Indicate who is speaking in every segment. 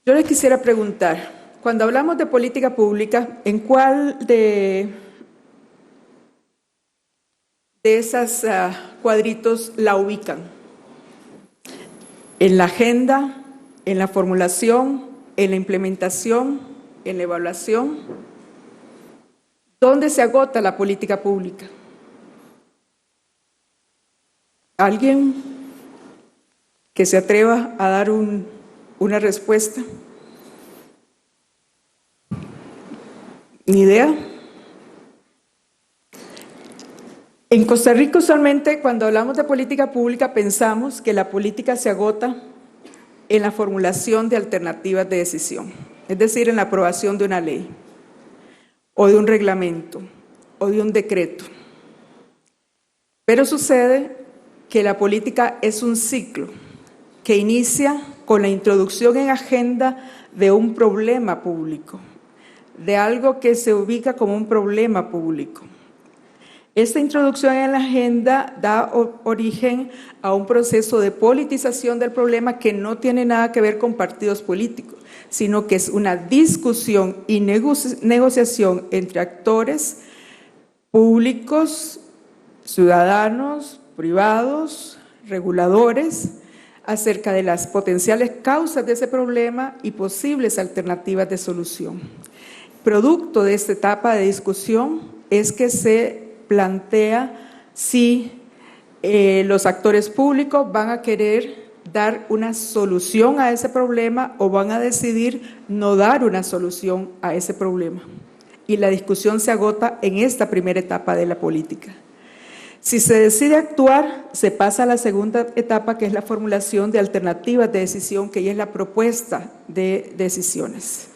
Speaker 1: Yo le quisiera preguntar, cuando hablamos de política pública, ¿en cuál de esas cuadritos la ubican? ¿En la agenda, en la formulación, en la implementación, en la evaluación? ¿Dónde se agota la política pública? ¿Alguien que se atreva a dar una respuesta? ¿Ni idea? En Costa Rica usualmente cuando hablamos de política pública pensamos que la política se agota en la formulación de alternativas de decisión, es decir, en la aprobación de una ley, o de un reglamento, o de un decreto. Pero sucede que la política es un ciclo que inicia con la introducción en agenda de un problema público, de algo que se ubica como un problema público. Esta introducción en la agenda da origen a un proceso de politización del problema que no tiene nada que ver con partidos políticos, sino que es una discusión y negociación entre actores públicos, ciudadanos, privados, reguladores, acerca de las potenciales causas de ese problema y posibles alternativas de solución. Producto de esta etapa de discusión es que se plantea si los actores públicos van a querer dar una solución a ese problema o van a decidir no dar una solución a ese problema. Y la discusión se agota en esta primera etapa de la política. Si se decide actuar, se pasa a la segunda etapa, que es la formulación de alternativas de decisión, que ya es la propuesta de decisiones.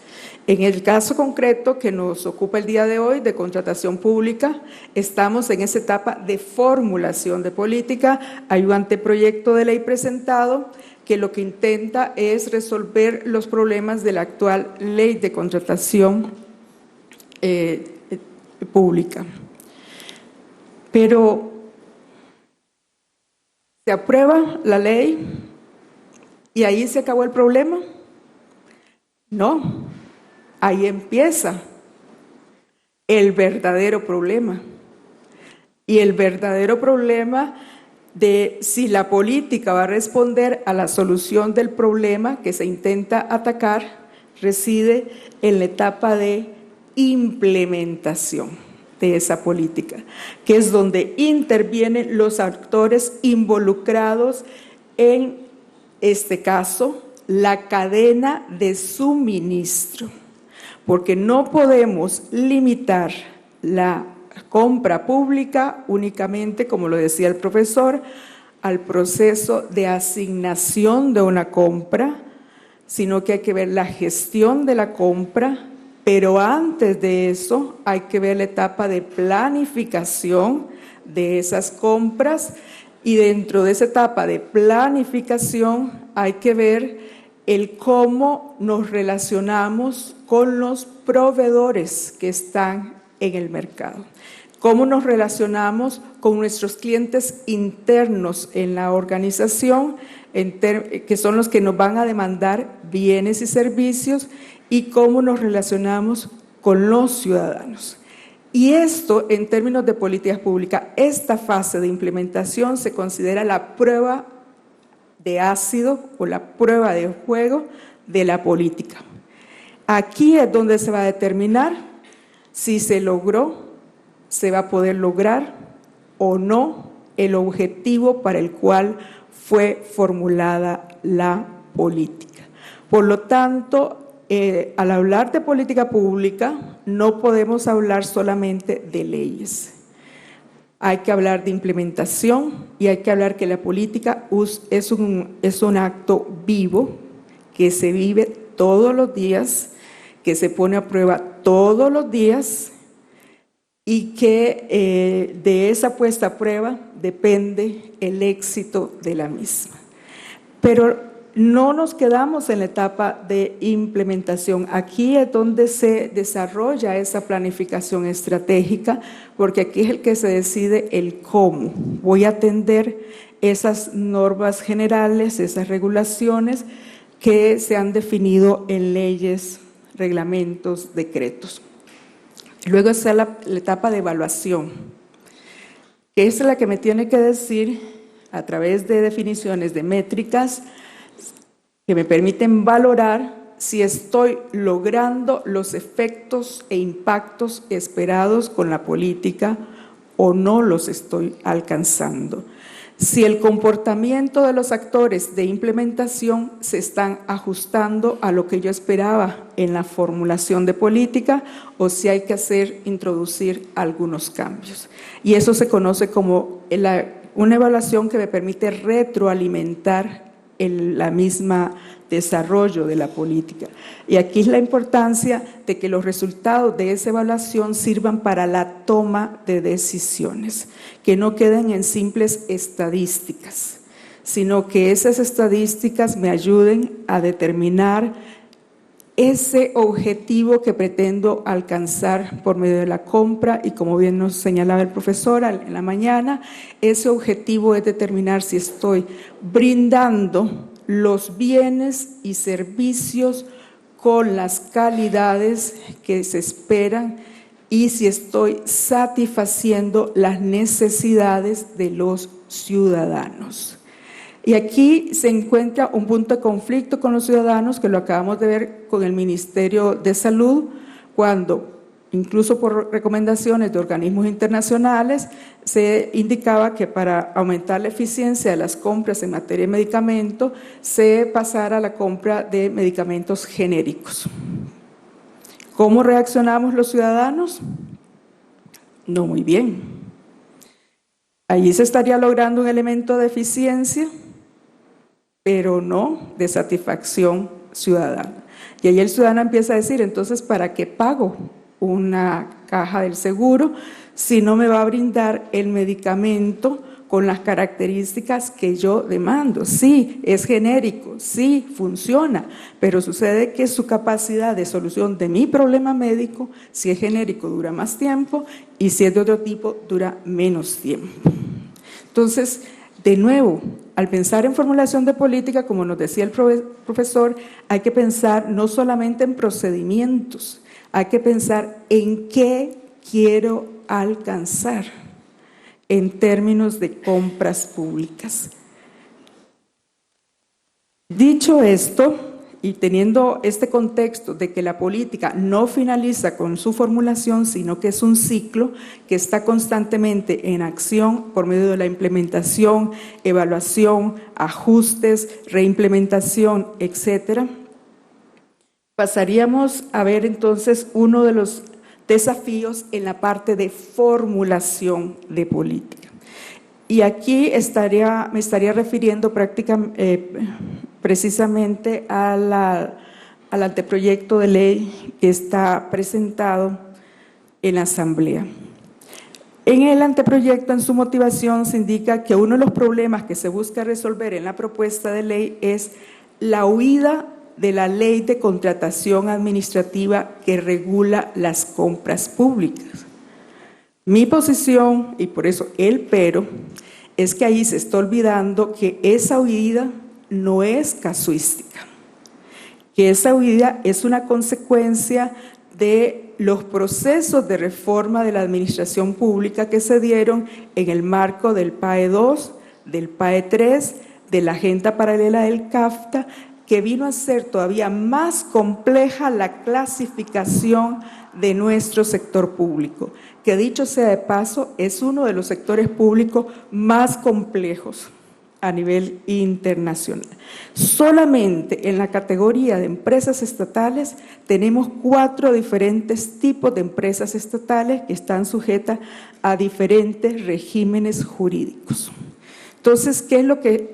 Speaker 1: En el caso concreto que nos ocupa el día de hoy, de contratación pública, estamos en esa etapa de formulación de política. Hay un anteproyecto de ley presentado que lo que intenta es resolver los problemas de la actual ley de contratación pública. Pero se aprueba la ley y ahí se acabó el problema. No, ahí empieza el verdadero problema. Y el verdadero problema de si la política va a responder a la solución del problema que se intenta atacar reside en la etapa de implementación de esa política, que es donde intervienen los actores involucrados en este caso, la cadena de suministro, porque no podemos limitar la compra pública únicamente, como lo decía el profesor, al proceso de asignación de una compra, sino que hay que ver la gestión de la compra. Pero antes de eso hay que ver la etapa de planificación de esas compras y dentro de esa etapa de planificación hay que ver el cómo nos relacionamos con los proveedores que están en el mercado, cómo nos relacionamos con nuestros clientes internos en la organización, que son los que nos van a demandar bienes y servicios, y cómo nos relacionamos con los ciudadanos. Y esto, en términos de políticas públicas, esta fase de implementación se considera la prueba de ácido o la prueba de fuego de la política. Aquí es donde se va a determinar si se logró, se va a poder lograr o no el objetivo para el cual fue formulada la política. Por lo tanto, al hablar de política pública, no podemos hablar solamente de leyes. Hay que hablar de implementación y hay que hablar que la política es un acto vivo que se vive todos los días, que se pone a prueba todos los días y que de esa puesta a prueba depende el éxito de la misma. Pero no nos quedamos en la etapa de implementación. Aquí es donde se desarrolla esa planificación estratégica, porque aquí es el que se decide el cómo. Voy a atender esas normas generales, esas regulaciones, que se han definido en leyes, reglamentos, decretos. Luego está la etapa de evaluación, que es la que me tiene que decir, a través de definiciones de métricas, que me permiten valorar si estoy logrando los efectos e impactos esperados con la política o no los estoy alcanzando. Si el comportamiento de los actores de implementación se están ajustando a lo que yo esperaba en la formulación de política o si hay que introducir algunos cambios. Y eso se conoce como una evaluación que me permite retroalimentar la misma desarrollo de la política. Y aquí es la importancia de que los resultados de esa evaluación sirvan para la toma de decisiones, que no queden en simples estadísticas, sino que esas estadísticas me ayuden a determinar ese objetivo que pretendo alcanzar por medio de la compra, y como bien nos señalaba el profesor en la mañana, ese objetivo es determinar si estoy brindando los bienes y servicios con las calidades que se esperan y si estoy satisfaciendo las necesidades de los ciudadanos. Y aquí se encuentra un punto de conflicto con los ciudadanos, que lo acabamos de ver con el Ministerio de Salud, cuando incluso por recomendaciones de organismos internacionales se indicaba que para aumentar la eficiencia de las compras en materia de medicamento se pasara a la compra de medicamentos genéricos. ¿Cómo reaccionamos los ciudadanos? No muy bien. Allí se estaría logrando un elemento de eficiencia, pero no de satisfacción ciudadana. Y ahí el ciudadano empieza a decir, entonces, ¿para qué pago una caja del seguro si no me va a brindar el medicamento con las características que yo demando? Sí, es genérico, sí, funciona, pero sucede que su capacidad de solución de mi problema médico, si es genérico, dura más tiempo, y si es de otro tipo, dura menos tiempo. Entonces, de nuevo, al pensar en formulación de política, como nos decía el profesor, hay que pensar no solamente en procedimientos, hay que pensar en qué quiero alcanzar en términos de compras públicas. Dicho esto, y teniendo este contexto de que la política no finaliza con su formulación, sino que es un ciclo que está constantemente en acción por medio de la implementación, evaluación, ajustes, reimplementación, etcétera, pasaríamos a ver entonces uno de los desafíos en la parte de formulación de política. Y aquí me estaría refiriendo precisamente al anteproyecto de ley que está presentado en la Asamblea. En el anteproyecto, en su motivación, se indica que uno de los problemas que se busca resolver en la propuesta de ley es la huida de la Ley de Contratación Administrativa que regula las compras públicas. Mi posición, y por eso el pero, es que ahí se está olvidando que esa huida no es casuística, que esa huida es una consecuencia de los procesos de reforma de la administración pública que se dieron en el marco del PAE 2, del PAE 3, de la agenda paralela del CAFTA, que vino a ser todavía más compleja la clasificación de nuestro sector público, que dicho sea de paso, es uno de los sectores públicos más complejos a nivel internacional. Solamente en la categoría de empresas estatales tenemos 4 diferentes tipos de empresas estatales que están sujetas a diferentes regímenes jurídicos. Entonces, ¿qué es lo que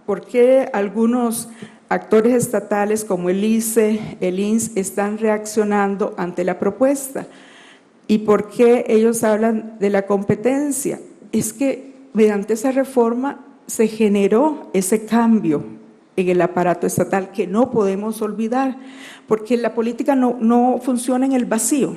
Speaker 1: por qué algunos actores estatales como el ICE, el INS están reaccionando ante la propuesta? ¿Y por qué ellos hablan de la competencia? Es que mediante esa reforma se generó ese cambio en el aparato estatal que no podemos olvidar, porque la política no funciona en el vacío,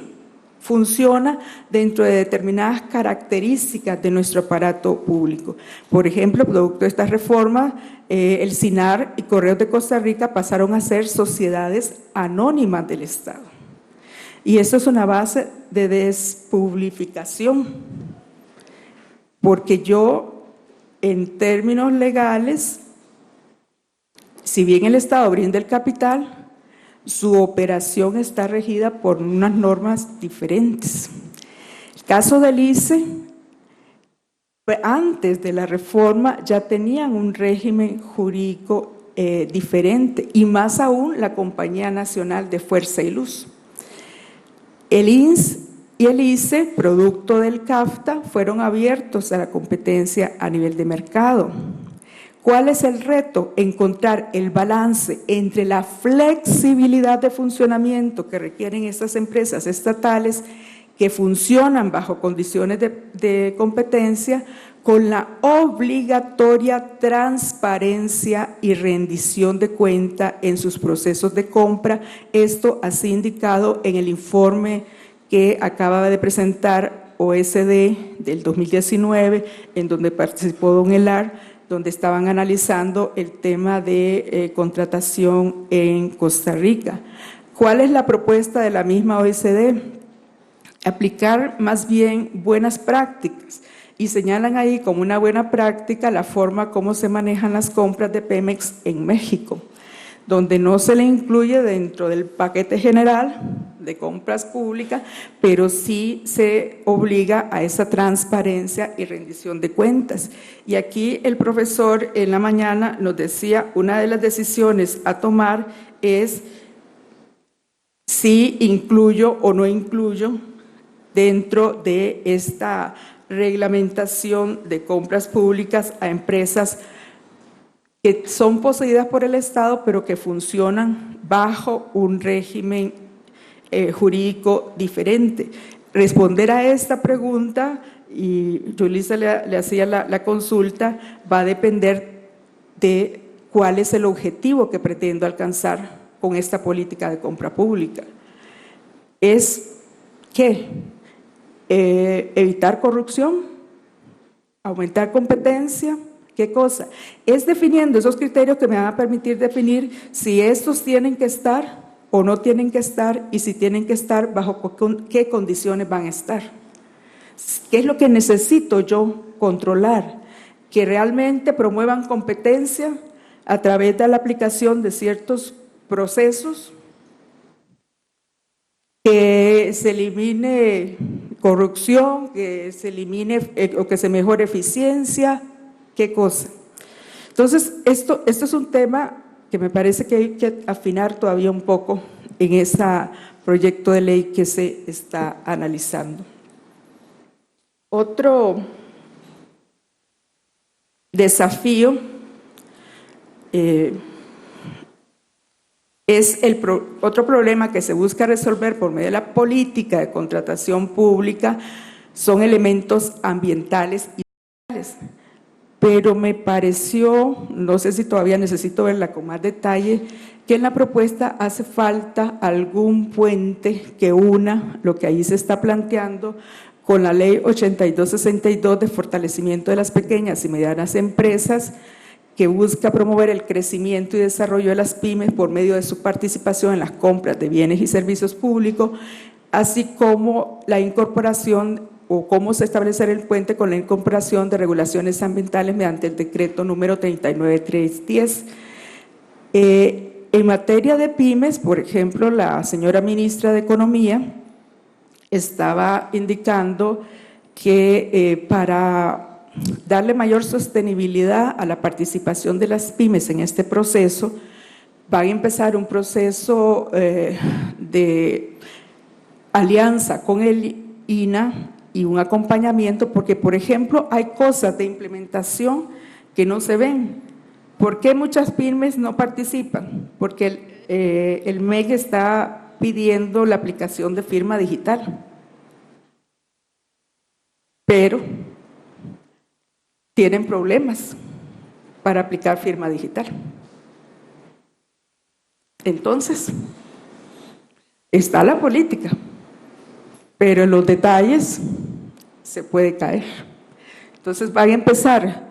Speaker 1: funciona dentro de determinadas características de nuestro aparato público. Por ejemplo, producto de esta reforma, el SINAR y Correos de Costa Rica pasaron a ser sociedades anónimas del Estado. Y eso es una base de despublificación, porque yo, en términos legales, si bien el Estado brinda el capital, su operación está regida por unas normas diferentes. El caso del ICE, antes de la reforma ya tenían un régimen jurídico diferente, y más aún la Compañía Nacional de Fuerza y Luz. El INS y el ICE, producto del CAFTA, fueron abiertos a la competencia a nivel de mercado. ¿Cuál es el reto? Encontrar el balance entre la flexibilidad de funcionamiento que requieren estas empresas estatales que funcionan bajo condiciones de competencia con la obligatoria transparencia y rendición de cuenta en sus procesos de compra. Esto así indicado en el informe que acaba de presentar OSD del 2019, en donde participó don Elar, donde estaban analizando el tema de contratación en Costa Rica. ¿Cuál es la propuesta de la misma OECD? Aplicar más bien buenas prácticas, y señalan ahí como una buena práctica la forma como se manejan las compras de Pemex en México, donde no se le incluye dentro del paquete general de compras públicas, pero sí se obliga a esa transparencia y rendición de cuentas. Y aquí el profesor en la mañana nos decía, una de las decisiones a tomar es si incluyo o no incluyo dentro de esta reglamentación de compras públicas a empresas que son poseídas por el Estado, pero que funcionan bajo un régimen jurídico diferente. Responder a esta pregunta, y Yulisa le hacía la consulta, va a depender de cuál es el objetivo que pretendo alcanzar con esta política de compra pública. ¿Es qué? Evitar corrupción, aumentar competencia. ¿Qué cosa? Es definiendo esos criterios que me van a permitir definir si estos tienen que estar o no tienen que estar, y si tienen que estar, bajo qué condiciones van a estar. ¿Qué es lo que necesito yo controlar? Que realmente promuevan competencia a través de la aplicación de ciertos procesos, que se elimine corrupción, que se elimine o que se mejore eficiencia. ¿Qué cosa? Entonces, esto es un tema que me parece que hay que afinar todavía un poco en ese proyecto de ley que se está analizando. Otro desafío es otro problema que se busca resolver por medio de la política de contratación pública, son elementos ambientales y sociales. Pero me pareció, no sé si todavía necesito verla con más detalle, que en la propuesta hace falta algún puente que una lo que ahí se está planteando con la ley 8262 de fortalecimiento de las pequeñas y medianas empresas, que busca promover el crecimiento y desarrollo de las pymes por medio de su participación en las compras de bienes y servicios públicos, así como la incorporación o cómo se establecerá el puente con la incorporación de regulaciones ambientales mediante el decreto número 39310. En materia de pymes, por ejemplo, la señora ministra de Economía estaba indicando que para darle mayor sostenibilidad a la participación de las pymes en este proceso, van a empezar un proceso de alianza con el INAH y un acompañamiento, porque, por ejemplo, hay cosas de implementación que no se ven. ¿Por qué muchas pymes no participan? Porque el MEG está pidiendo la aplicación de firma digital, pero tienen problemas para aplicar firma digital. Entonces, está la política, pero en los detalles se puede caer. Entonces van a empezar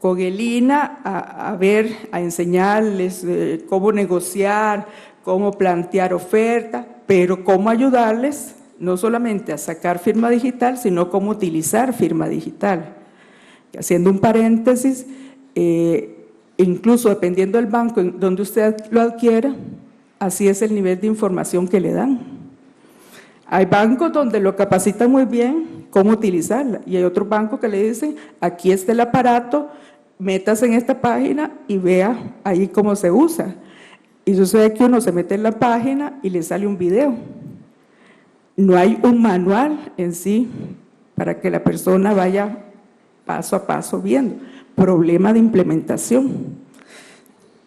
Speaker 1: con el INA a ver, a enseñarles cómo negociar, cómo plantear oferta, pero cómo ayudarles no solamente a sacar firma digital, sino cómo utilizar firma digital. Haciendo un paréntesis, incluso dependiendo del banco en donde usted lo adquiera, así es el nivel de información que le dan. Hay bancos donde lo capacitan muy bien cómo utilizarla y hay otros bancos que le dicen, aquí está el aparato, métase en esta página y vea ahí cómo se usa. Y sucede que uno se mete en la página y le sale un video. No hay un manual en sí para que la persona vaya paso a paso viendo. Problema de implementación.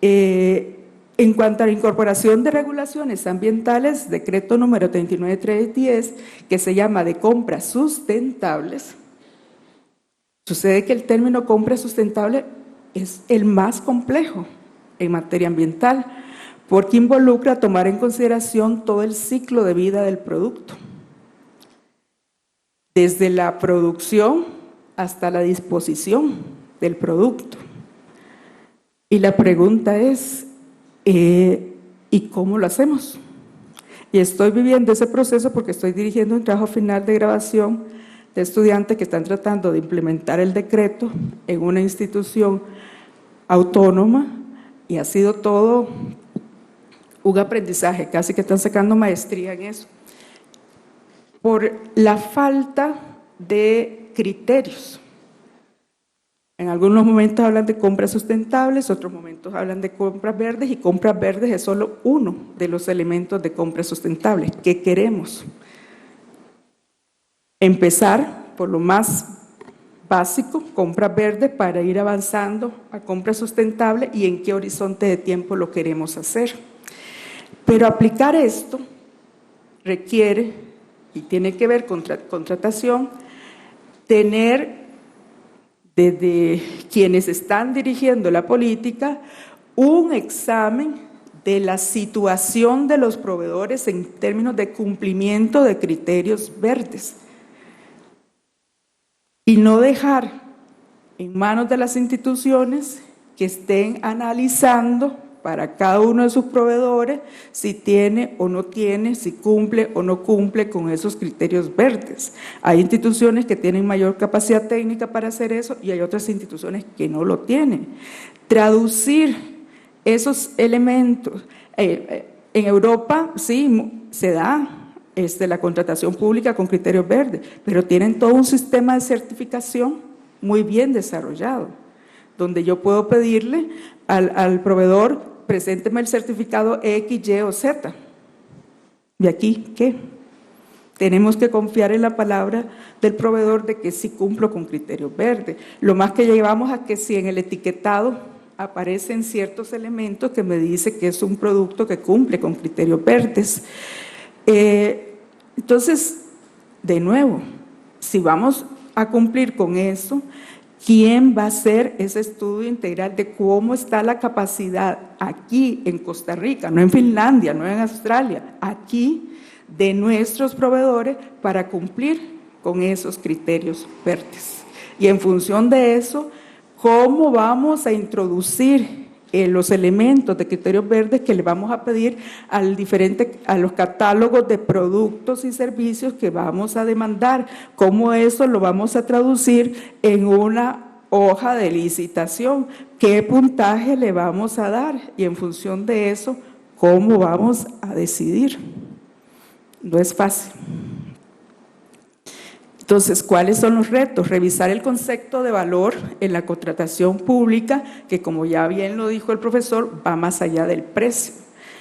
Speaker 1: En cuanto a la incorporación de regulaciones ambientales, decreto número 39310, que se llama de compras sustentables, sucede que el término compra sustentable es el más complejo en materia ambiental, porque involucra tomar en consideración todo el ciclo de vida del producto, desde la producción hasta la disposición del producto. Y la pregunta es, ¿y cómo lo hacemos? Y estoy viviendo ese proceso porque estoy dirigiendo un trabajo final de grabación de estudiantes que están tratando de implementar el decreto en una institución autónoma y ha sido todo un aprendizaje, casi que están sacando maestría en eso, por la falta de criterios. En algunos momentos hablan de compras sustentables, otros momentos hablan de compras verdes, y compras verdes es solo uno de los elementos de compras sustentables. ¿Qué queremos? Empezar por lo más básico, compras verdes, para ir avanzando a compras sustentables y en qué horizonte de tiempo lo queremos hacer. Pero aplicar esto requiere, y tiene que ver con contratación, tener desde quienes están dirigiendo la política un examen de la situación de los proveedores en términos de cumplimiento de criterios verdes y no dejar en manos de las instituciones que estén analizando para cada uno de sus proveedores si tiene o no tiene, si cumple o no cumple con esos criterios verdes. Hay instituciones que tienen mayor capacidad técnica para hacer eso y hay otras instituciones que no lo tienen. Traducir esos elementos. En Europa sí se da la contratación pública con criterios verdes, pero tienen todo un sistema de certificación muy bien desarrollado, donde yo puedo pedirle al proveedor, presénteme el certificado X, Y o Z. ¿Y aquí qué? Tenemos que confiar en la palabra del proveedor de que sí cumplo con criterios verdes. Lo más que llevamos a que si en el etiquetado aparecen ciertos elementos que me dice que es un producto que cumple con criterios verdes. Entonces, de nuevo, si vamos a cumplir con eso, ¿quién va a hacer ese estudio integral de cómo está la capacidad aquí en Costa Rica, no en Finlandia, no en Australia, aquí de nuestros proveedores para cumplir con esos criterios verdes? Y en función de eso, ¿cómo vamos a introducir los elementos de criterios verdes que le vamos a pedir a los catálogos de productos y servicios que vamos a demandar? ¿Cómo eso lo vamos a traducir en una hoja de licitación? ¿Qué puntaje le vamos a dar? Y en función de eso, ¿cómo vamos a decidir? No es fácil. Entonces, ¿cuáles son los retos? Revisar el concepto de valor en la contratación pública, que como ya bien lo dijo el profesor, va más allá del precio.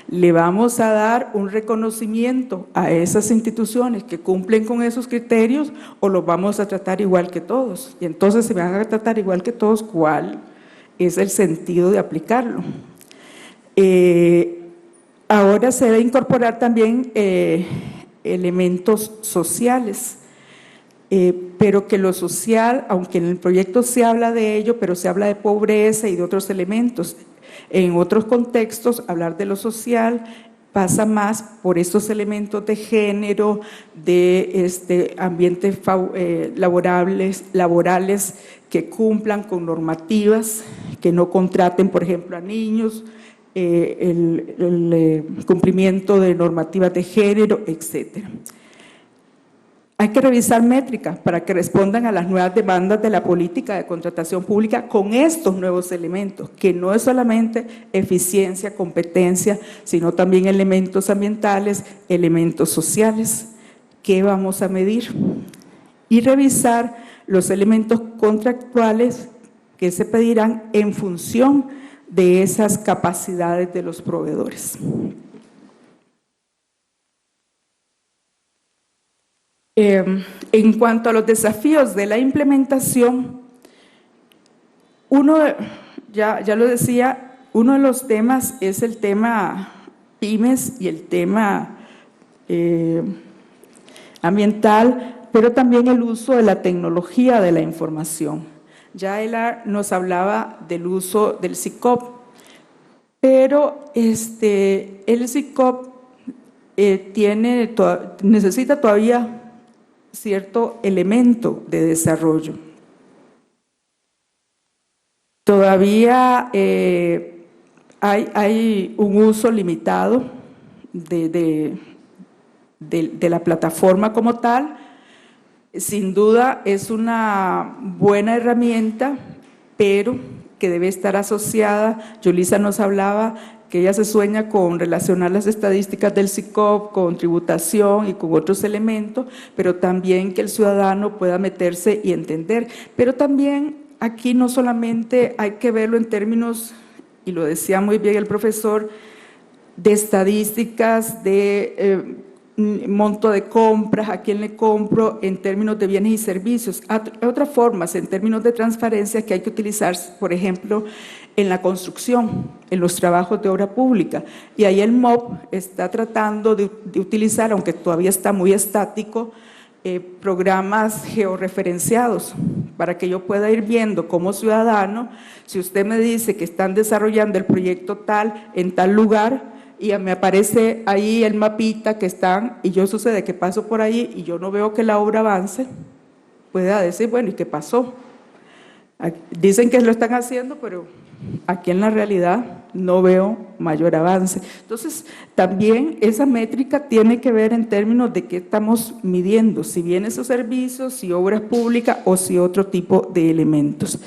Speaker 1: Le vamos a dar un reconocimiento a esas instituciones que cumplen con esos criterios o los vamos a tratar igual que todos. Y entonces, si van a tratar igual que todos, ¿cuál es el sentido de aplicarlo? Ahora se debe incorporar también elementos sociales. Pero que lo social, aunque en el proyecto se habla de ello, pero se habla de pobreza y de otros elementos. En otros contextos, hablar de lo social pasa más por estos elementos de género, de ambientes laborales que cumplan con normativas, que no contraten, por ejemplo, a niños, el cumplimiento de normativas de género, etcétera. Hay que revisar métricas para que respondan a las nuevas demandas de la política de contratación pública con estos nuevos elementos, que no es solamente eficiencia, competencia, sino también elementos ambientales, elementos sociales. ¿Qué vamos a medir? Y revisar los elementos contractuales que se pedirán en función de esas capacidades de los proveedores. En cuanto a los desafíos de la implementación, ya lo decía, uno de los temas es el tema pymes y el tema ambiental, pero también el uso de la tecnología de la información. Ya Elar nos hablaba del uso del SICOP, pero el SICOP necesita todavía cierto elemento de desarrollo. Todavía hay un uso limitado de la plataforma como tal. Sin duda es una buena herramienta, pero que debe estar asociada. Yulisa nos hablaba que ella se sueña con relacionar las estadísticas del SICOP con tributación y con otros elementos, pero también que el ciudadano pueda meterse y entender. Pero también aquí no solamente hay que verlo en términos, y lo decía muy bien el profesor, de estadísticas, de monto de compras, a quién le compro, en términos de bienes y servicios. Otras formas, en términos de transparencia, que hay que utilizar, por ejemplo, en la construcción, en los trabajos de obra pública. Y ahí el MOP está tratando de utilizar, aunque todavía está muy estático, programas georreferenciados, para que yo pueda ir viendo como ciudadano, si usted me dice que están desarrollando el proyecto tal en tal lugar, y me aparece ahí el mapita que están, y yo sucede que paso por ahí y yo no veo que la obra avance, pueda decir, bueno, ¿y qué pasó? Dicen que lo están haciendo, pero aquí en la realidad no veo mayor avance. Entonces, también esa métrica tiene que ver en términos de qué estamos midiendo, si bienes o servicios, si obras públicas o si otro tipo de elementos.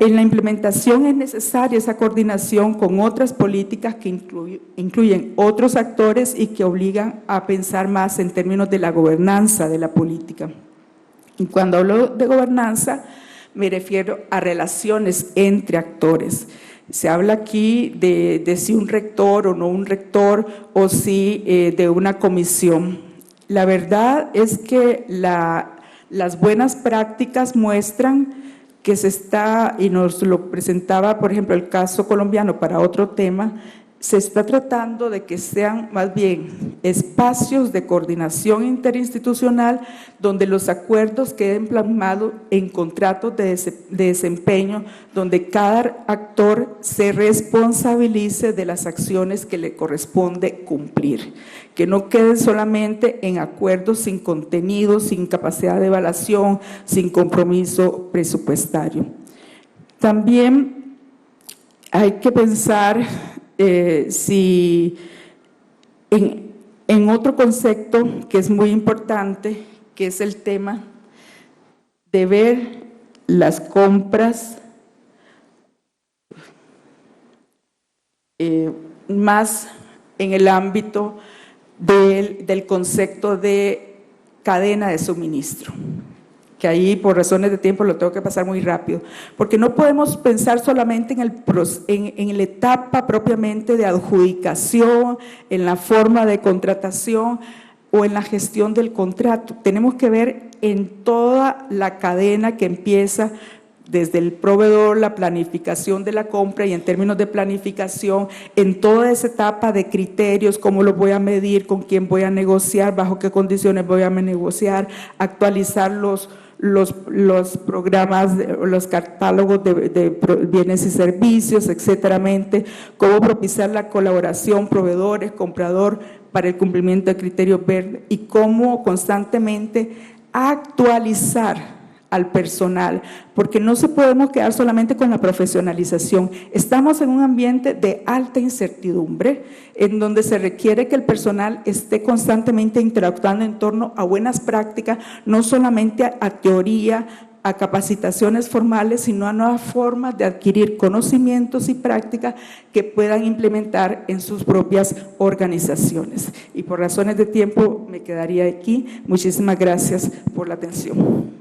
Speaker 1: En la implementación es necesaria esa coordinación con otras políticas que incluyen otros actores y que obligan a pensar más en términos de la gobernanza de la política. Y cuando hablo de gobernanza, me refiero a relaciones entre actores. Se habla aquí de si un rector o no un rector, o si de una comisión. La verdad es que las buenas prácticas muestran que se está, y nos lo presentaba, por ejemplo, el caso colombiano para otro tema, se está tratando de que sean más bien espacios de coordinación interinstitucional donde los acuerdos queden plasmados en contratos de desempeño, donde cada actor se responsabilice de las acciones que le corresponde cumplir, que no queden solamente en acuerdos sin contenido, sin capacidad de evaluación, sin compromiso presupuestario. También hay que pensar si en otro concepto que es muy importante, que es el tema de ver las compras más en el ámbito del concepto de cadena de suministro, que ahí por razones de tiempo lo tengo que pasar muy rápido, porque no podemos pensar solamente en la etapa propiamente de adjudicación, en la forma de contratación o en la gestión del contrato. Tenemos que ver en toda la cadena que empieza desde el proveedor, la planificación de la compra, y en términos de planificación, en toda esa etapa de criterios, cómo los voy a medir, con quién voy a negociar, bajo qué condiciones voy a negociar, actualizar los los programas, los catálogos de bienes y servicios, etcétera, cómo propiciar la colaboración proveedores, comprador para el cumplimiento de criterios verdes y cómo constantemente actualizar al personal, porque no se podemos quedar solamente con la profesionalización. Estamos en un ambiente de alta incertidumbre, en donde se requiere que el personal esté constantemente interactuando en torno a buenas prácticas, no solamente a teoría, a capacitaciones formales, sino a nuevas formas de adquirir conocimientos y prácticas que puedan implementar en sus propias organizaciones. Y por razones de tiempo me quedaría aquí. Muchísimas gracias por la atención.